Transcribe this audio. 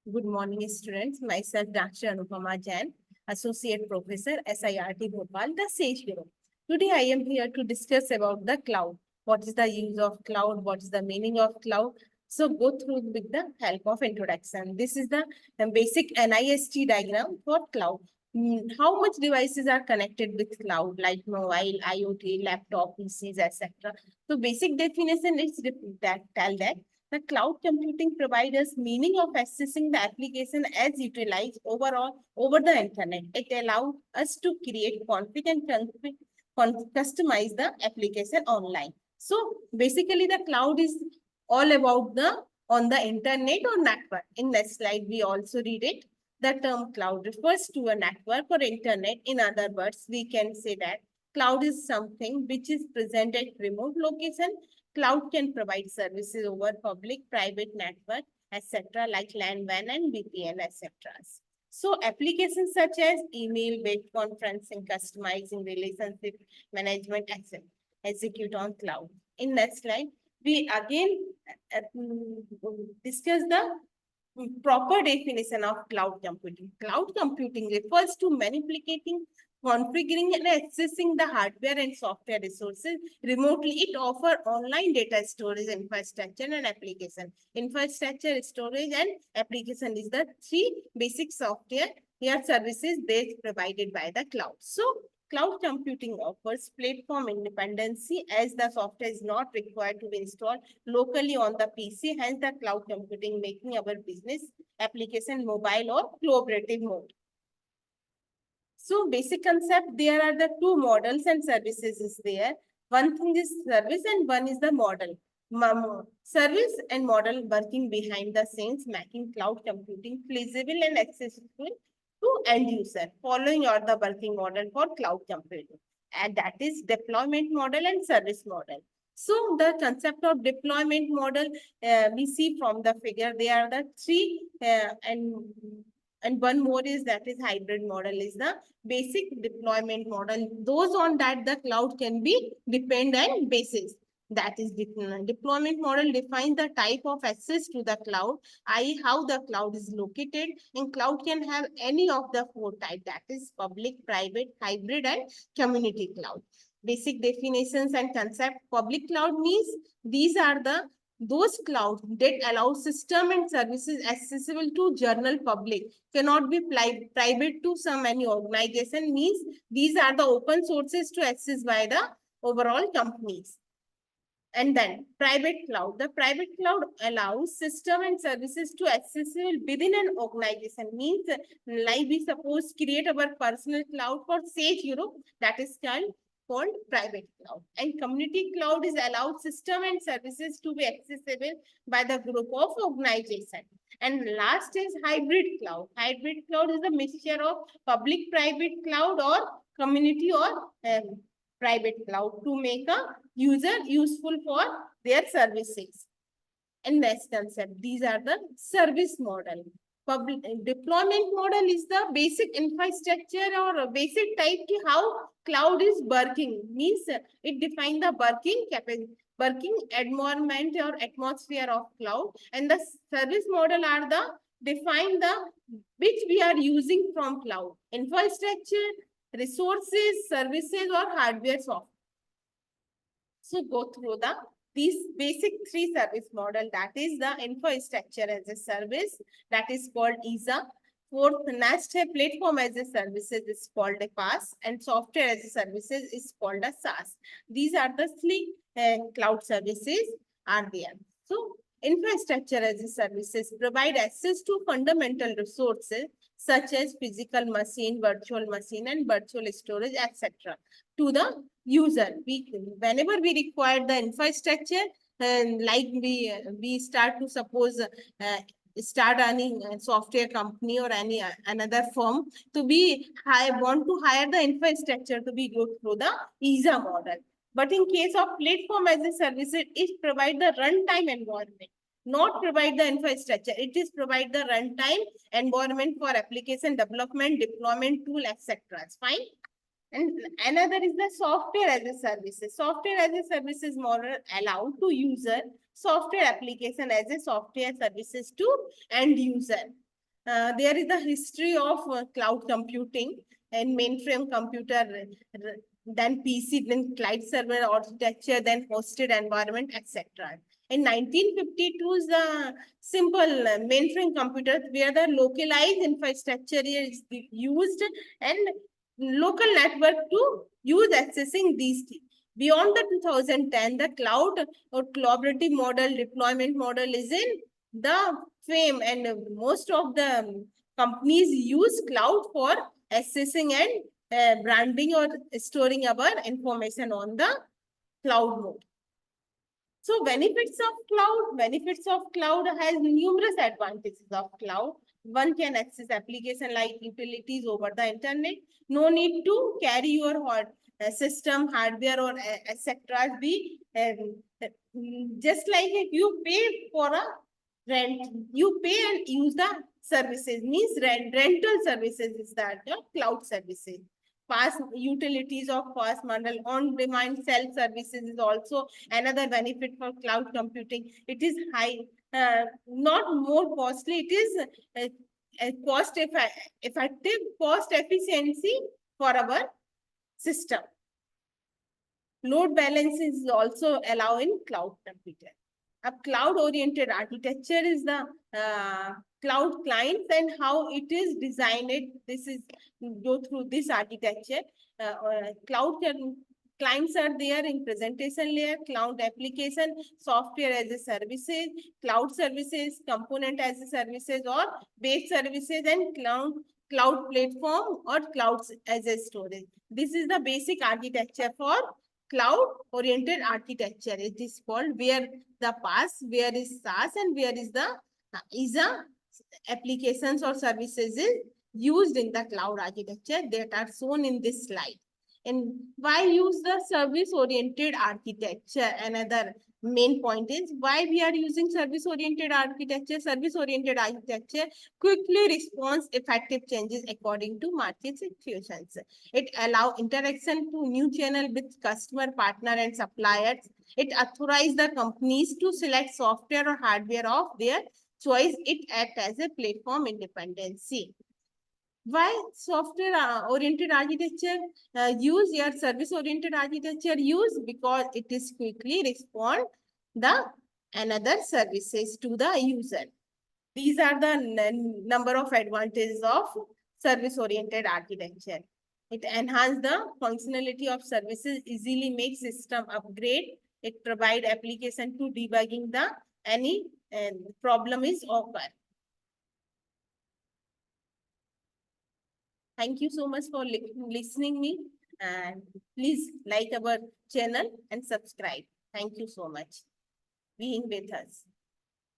Good morning, students. Myself, Dr. Anupama Jain, Associate Professor, SIRT Bhopal, the SAGE Bureau. Today, I am here to discuss about the cloud. What is the use of cloud? What is the meaning of cloud? So, go through with the help of introduction. This is the basic NIST diagram for cloud. How much devices are connected with cloud, like mobile, IoT, laptop, PCs, etc. So, basic definition is that tell that the cloud computing provides us meaning of accessing the application as utilized overall over the internet. It allows us to create confident and customize the application online. So basically the cloud is all about the on the internet or network. In next slide, we also read it. The term cloud refers to a network or internet. In other words, we can say that cloud is something which is present at remote location. Cloud can provide services over public, private network, etc., like LAN, WAN, and VPN, etc. So applications such as email, web conferencing, customizing, relationship management, etc., execute on cloud. In next slide, we again discuss the proper definition of cloud computing. Cloud computing refers to manipulating, configuring, and accessing the hardware and software resources remotely. It offers online data storage, infrastructure, and application. Infrastructure, storage, and application is the three basic software here services they provided by the cloud. So, cloud computing offers platform independency as the software is not required to be installed locally on the PC, hence the cloud computing making our business application mobile or collaborative mode. So basic concept, there are the two models and services is there. One thing is service and one is the model. Service and model working behind the scenes, making cloud computing feasible and accessible to end user. Following are the working model for cloud computing. And that is deployment model and service model. So the concept of deployment model, we see from the figure, they are the three and one more is that is hybrid model is the basic deployment model. Those on that the cloud can be dependent basis. That is deployment model defines the type of access to the cloud, i.e. how the cloud is located, and cloud can have any of the four types, that is public, private, hybrid, and community cloud. Basic definitions and concept. Public cloud means these are the those clouds that allow system and services accessible to general public, cannot be private to some any organization, means these are the open sources to access by the overall companies. And then private cloud. The private cloud allows system and services to accessible within an organization. Means like we suppose create our personal cloud for Sage Europe, that is called private cloud. And community cloud is allowed system and services to be accessible by the group of organization. And last is hybrid cloud. Hybrid cloud is a mixture of public-private cloud or community or private cloud to make a user useful for their services. And next concept, these are the service model. Public deployment model is the basic infrastructure or a basic type to how cloud is working. Means it defines the working environment or atmosphere of cloud, and the service model are the define the which we are using from cloud infrastructure, resources, services, or hardware software. So go through the these basic three service model, that is the infrastructure as a service, that is called ISA. Fourth, next platform as a services is called a PaaS, and software as a services is called a SaaS. These are the three cloud services are there. So infrastructure as a services provide access to fundamental resources such as physical machine, virtual machine, and virtual storage, etc. to the user. Whenever we require the infrastructure, like we start to suppose start any software company or any another firm to be want to hire the infrastructure to be go through the ISA model. But in case of platform as a service, it provide the runtime environment, not provide the infrastructure. It is provide the runtime environment for application development, deployment tool, etc. It's fine. And another is the software as a services. Software as a services model allow to user software application as a software services to end user. there is the history of cloud computing and mainframe computer, then PC, then client server architecture, then hosted environment, etc. In 1952, the simple mainframe computers where the localized infrastructure is used and local network to use accessing these things. Beyond the 2010, the cloud or collaborative model, deployment model is in the fame, and most of the companies use cloud for accessing and branding or storing our information on the cloud mode. So benefits of cloud has numerous advantages of cloud. One can access application like utilities over the internet. No need to carry your system, hardware or etc. Just like if you pay for a rent, you pay and use the services, means rental services is that the cloud services. Fast utilities of fast model on-demand self-services is also another benefit for cloud computing. It is high, not more costly. It is effective, cost efficiency for our system. Load balancing is also allowed in cloud computer. A cloud-oriented architecture is the cloud clients and how it is designed. This is go through this architecture. Clients are there in presentation layer, cloud application, software as a services, cloud services, component as a services or base services, and cloud platform or clouds as a storage. This is the basic architecture for cloud-oriented architecture. It is called where the PaaS, where is SaaS, and where is the applications or services is used in the cloud architecture that are shown in this slide. And why use the service-oriented architecture? Another main point is why we are using service-oriented architecture. Service-oriented architecture quickly responds effective changes according to market situations. It allows interaction to new channel with customer, partner, and suppliers. It authorizes the companies to select software or hardware of their choice. It acts as a platform independency. Why software oriented architecture use your service oriented architecture use? Because it is quickly respond the another services to the user. These are the number of advantages of service oriented architecture. It enhances the functionality of services, easily makes system upgrade. It provide application to debugging the any problem is occur. Thank you so much for listening me, and please like our channel and subscribe. Thank you so much being with us.